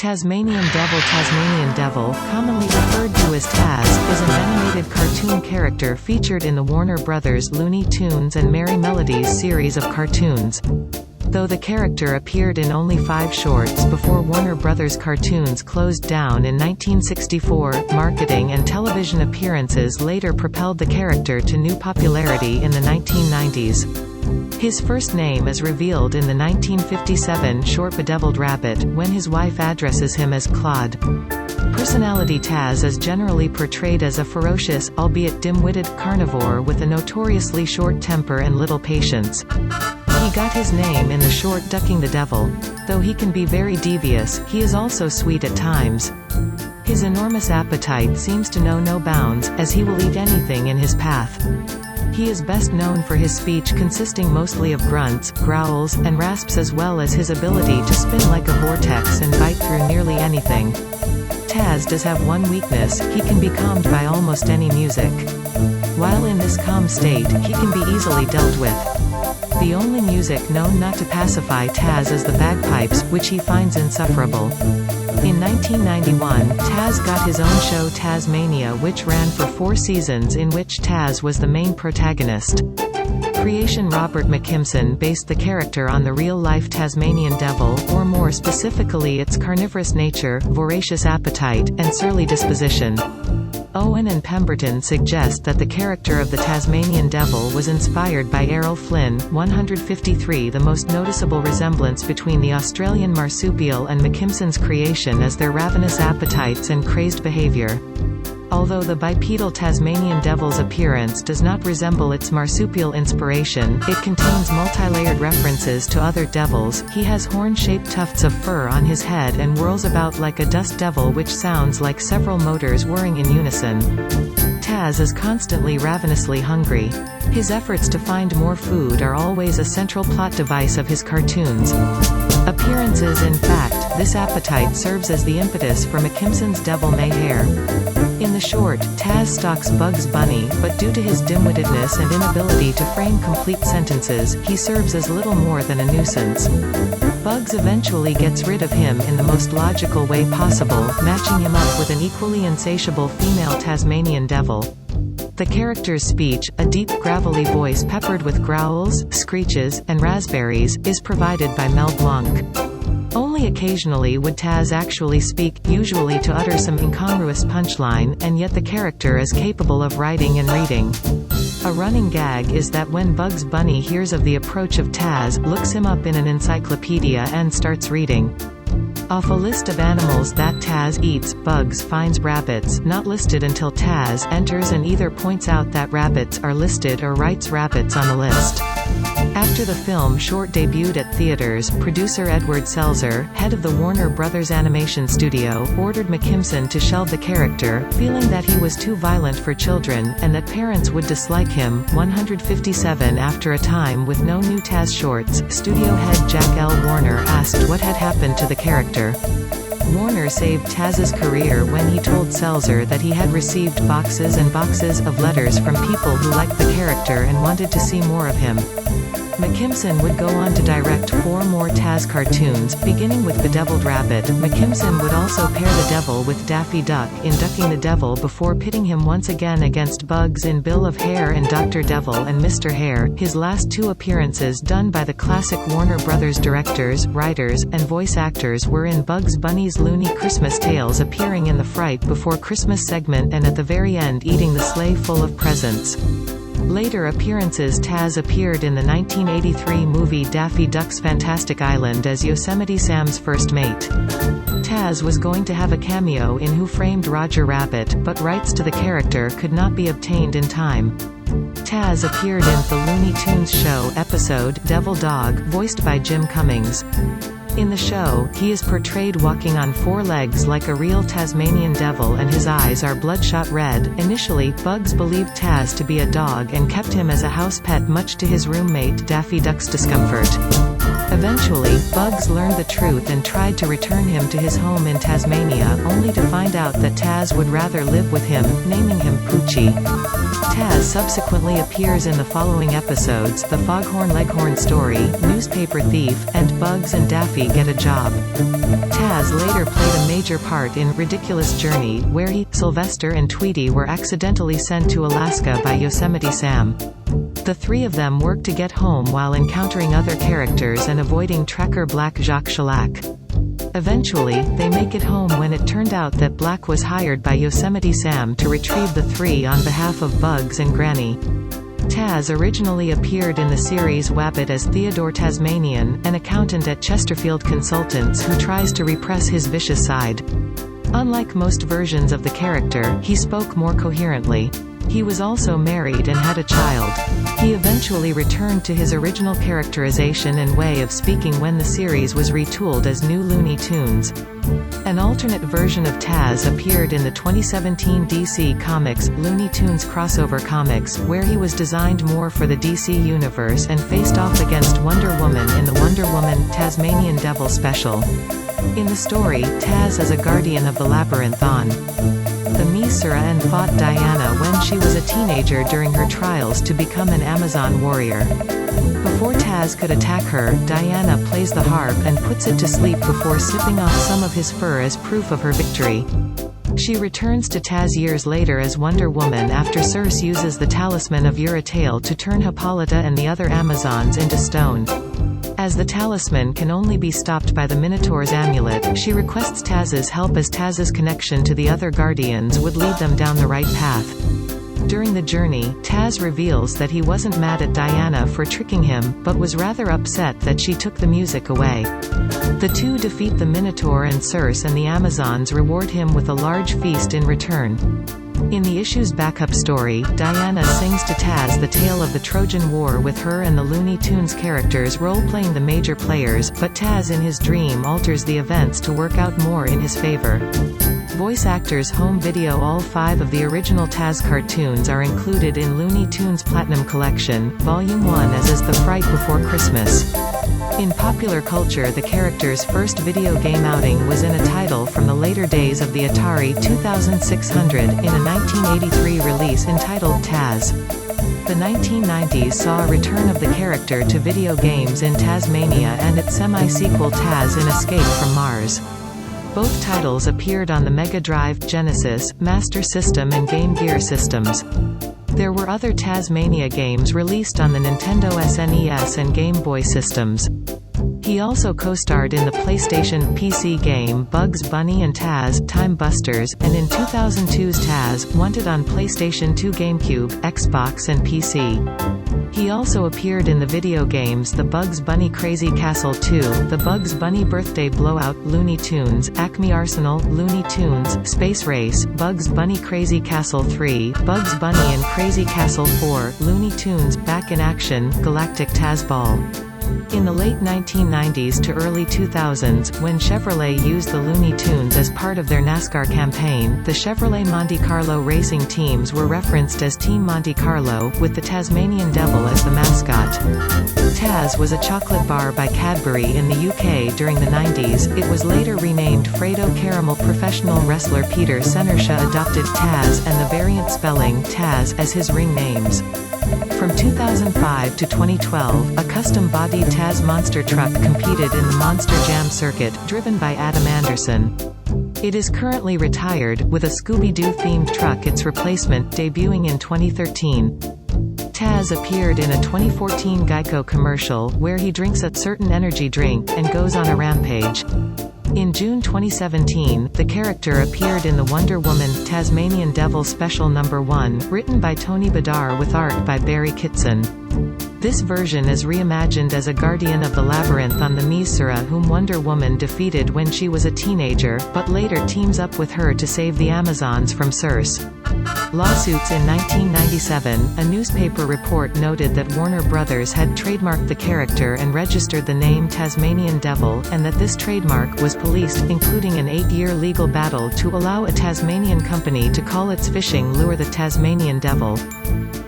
Tasmanian Devil, commonly referred to as Taz, is an animated cartoon character featured in the Warner Brothers Looney Tunes and Merrie Melodies series of cartoons. Though the character appeared in only 5 shorts before Warner Brothers Cartoons closed down in 1964, marketing and television appearances later propelled the character to new popularity in the 1990s. His first name is revealed in the 1957 short Bedevilled Rabbit, when his wife addresses him as Claude. Personality: Taz is generally portrayed as a ferocious, albeit dim-witted, carnivore with a notoriously short temper and little patience. He got his name in the short Ducking the Devil. Though he can be very devious, he is also sweet at times. His enormous appetite seems to know no bounds, as he will eat anything in his path. He is best known for his speech consisting mostly of grunts, growls, and rasps, as well as his ability to spin like a vortex and bite through nearly anything. Taz does have one weakness: he can be calmed by almost any music. While in this calm state, he can be easily dealt with. The only music known not to pacify Taz is the bagpipes, which he finds insufferable. In 1991, Taz got his own show Tazmania, which ran for 4 seasons, in which Taz was the main protagonist. Creation Robert McKimson based the character on the real-life Tasmanian Devil, or more specifically its carnivorous nature, voracious appetite, and surly disposition. Owen and Pemberton suggest that the character of the Tasmanian Devil was inspired by Errol Flynn, 153. The most noticeable resemblance between the Australian marsupial and McKimson's creation is their ravenous appetites and crazed behaviour. Although the bipedal Tasmanian Devil's appearance does not resemble its marsupial inspiration, it contains multi-layered references to other devils. He has horn-shaped tufts of fur on his head and whirls about like a dust devil, which sounds like several motors whirring in unison. Taz is constantly ravenously hungry. His efforts to find more food are always a central plot device of his cartoons. Appearances: in fact, this appetite serves as the impetus for McKimson's Devil May Hare. In the short, Taz stalks Bugs Bunny, but due to his dim-wittedness and inability to frame complete sentences, he serves as little more than a nuisance. Bugs eventually gets rid of him in the most logical way possible, matching him up with an equally insatiable female Tasmanian Devil. The character's speech, a deep, gravelly voice peppered with growls, screeches, and raspberries, is provided by Mel Blanc. Only occasionally would Taz actually speak, usually to utter some incongruous punchline, and yet the character is capable of writing and reading. A running gag is that when Bugs Bunny hears of the approach of Taz, looks him up in an encyclopedia and starts reading. Off a list of animals that Taz eats, Bugs finds rabbits, not listed until Taz enters and either points out that rabbits are listed or writes rabbits on the list. After the film short debuted at theaters, producer Edward Selzer, head of the Warner Brothers Animation Studio, ordered McKimson to shelve the character, feeling that he was too violent for children, and that parents would dislike him. 157 After a time with no new Taz shorts, studio head Jack L. Warner asked what had happened to the character. Warner saved Taz's career when he told Selzer that he had received boxes and boxes of letters from people who liked the character and wanted to see more of him. McKimson would go on to direct 4 more Taz cartoons, beginning with Bedevilled Rabbit. McKimson would also pair the devil with Daffy Duck in Ducking the Devil before pitting him once again against Bugs in Bill of Hare and Dr. Devil and Mr. Hare. His last 2 appearances done by the classic Warner Brothers directors, writers, and voice actors were in Bugs Bunny's Looney Christmas Tales, appearing in the Fright Before Christmas segment and at the very end eating the sleigh full of presents. Later appearances: Taz appeared in the 1983 movie Daffy Duck's Fantastic Island as Yosemite Sam's first mate. Taz was going to have a cameo in Who Framed Roger Rabbit, but rights to the character could not be obtained in time. Taz appeared in the Looney Tunes show episode Devil Dog, voiced by Jim Cummings. In the show, he is portrayed walking on 4 legs like a real Tasmanian devil, and his eyes are bloodshot red. Initially, Bugs believed Taz to be a dog and kept him as a house pet, much to his roommate Daffy Duck's discomfort. Eventually, Bugs learned the truth and tried to return him to his home in Tasmania, only to find out that Taz would rather live with him, naming him Poochie. Taz subsequently appears in the following episodes: The Foghorn Leghorn Story, Newspaper Thief, and Bugs and Daffy Get a Job. Taz later played a major part in Ridiculous Journey, where he, Sylvester and Tweety were accidentally sent to Alaska by Yosemite Sam. The three of them work to get home while encountering other characters and avoiding tracker Black Jacques Shellac. Eventually, they make it home when it turned out that Black was hired by Yosemite Sam to retrieve the three on behalf of Bugs and Granny. Taz originally appeared in the series Wabbit as Theodore Tasmanian, an accountant at Chesterfield Consultants who tries to repress his vicious side. Unlike most versions of the character, he spoke more coherently. He was also married and had a child. He eventually returned to his original characterization and way of speaking when the series was retooled as New Looney Tunes. An alternate version of Taz appeared in the 2017 DC Comics Looney Tunes crossover comics, where he was designed more for the DC universe and faced off against Wonder Woman in the Wonder Woman Tasmanian Devil special. In the story, Taz is a guardian of the labyrinth on the Misura and fought Diana when she was a teenager during her trials to become an Amazon warrior. Before Taz could attack her, Diana plays the harp and puts it to sleep before snipping off some of his fur as proof of her victory. She returns to Taz years later as Wonder Woman after Circe uses the talisman of Euratail to turn Hippolyta and the other Amazons into stone. As the talisman can only be stopped by the Minotaur's amulet, she requests Taz's help as Taz's connection to the other Guardians would lead them down the right path. During the journey, Taz reveals that he wasn't mad at Diana for tricking him, but was rather upset that she took the music away. The two defeat the Minotaur and Circe, and the Amazons reward him with a large feast in return. In the issue's backup story, Diana sings to Taz the tale of the Trojan War with her and the Looney Tunes characters role-playing the major players, but Taz in his dream alters the events to work out more in his favor. Voice actors' home video. All 5 of the original Taz cartoons are included in Looney Tunes Platinum Collection, Volume 1, as is The Fright Before Christmas. In popular culture, the character's first video game outing was in a title from the later days of the Atari 2600, in a 1983 release entitled Taz. The 1990s saw a return of the character to video games in Tasmania and its semi-sequel Taz in Escape from Mars. Both titles appeared on the Mega Drive, Genesis, Master System and Game Gear systems. There were other Tasmania games released on the Nintendo SNES and Game Boy systems. He also co-starred in the PlayStation PC game Bugs Bunny and Taz, Time Busters, and in 2002's Taz, Wanted on PlayStation 2, GameCube, Xbox and PC. He also appeared in the video games The Bugs Bunny Crazy Castle 2, The Bugs Bunny Birthday Blowout, Looney Tunes, Acme Arsenal, Looney Tunes, Space Race, Bugs Bunny Crazy Castle 3, Bugs Bunny and Crazy Castle 4, Looney Tunes, Back in Action, Galactic Taz Ball. In the late 1990s to early 2000s, when Chevrolet used the Looney Tunes as part of their NASCAR campaign, the Chevrolet Monte Carlo racing teams were referenced as Team Monte Carlo, with the Tasmanian Devil as the mascot. Taz was a chocolate bar by Cadbury in the UK during the 90s. It was later renamed Fredo Caramel. Professional wrestler Peter Senersha adopted Taz and the variant spelling Taz as his ring names. From 2005 to 2012, a custom-bodied Taz monster truck competed in the Monster Jam circuit, driven by Adam Anderson. It is currently retired, with a Scooby-Doo themed truck its replacement, debuting in 2013. Taz appeared in a 2014 Geico commercial, where he drinks a certain energy drink, and goes on a rampage. In June 2017, the character appeared in the Wonder Woman Tasmanian Devil Special No. 1, written by Tony Bedard with art by Barry Kitson. This version is reimagined as a guardian of the labyrinth on the Misura, whom Wonder Woman defeated when she was a teenager, but later teams up with her to save the Amazons from Circe. Lawsuits. In 1997, a newspaper report noted that Warner Brothers had trademarked the character and registered the name Tasmanian Devil, and that this trademark was policed, including an 8-year legal battle to allow a Tasmanian company to call its fishing lure the Tasmanian Devil.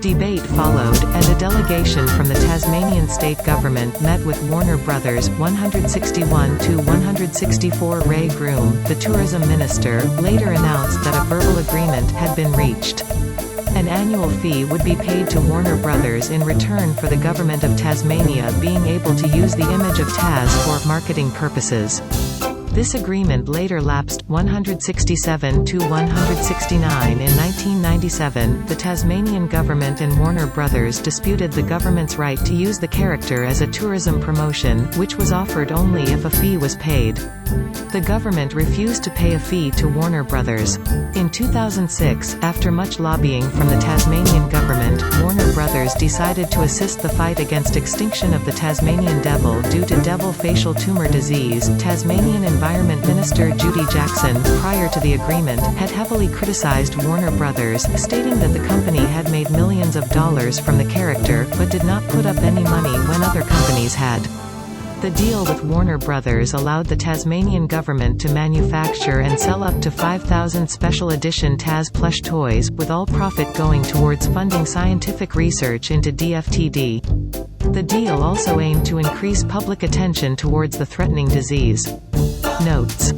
Debate followed, and a delegation from the Tasmanian state government met with Warner Brothers. 161-164 Ray Groom, the tourism minister, later announced that a verbal agreement had been reached. An annual fee would be paid to Warner Brothers in return for the Government of Tasmania being able to use the image of Tas for marketing purposes. This agreement later lapsed. 167-169 In 1997, the Tasmanian government and Warner Brothers disputed the government's right to use the character as a tourism promotion, which was offered only if a fee was paid. The government refused to pay a fee to Warner Brothers. In 2006, after much lobbying from the Tasmanian government, Warner Brothers decided to assist the fight against extinction of the Tasmanian devil due to devil facial tumor disease. Tasmanian Environment Minister Judy Jackson, prior to the agreement, had heavily criticized Warner Brothers, stating that the company had made millions of dollars from the character, but did not put up any money when other companies had. The deal with Warner Brothers allowed the Tasmanian government to manufacture and sell up to 5,000 special edition Tas plush toys, with all profit going towards funding scientific research into DFTD. The deal also aimed to increase public attention towards the threatening disease. Notes.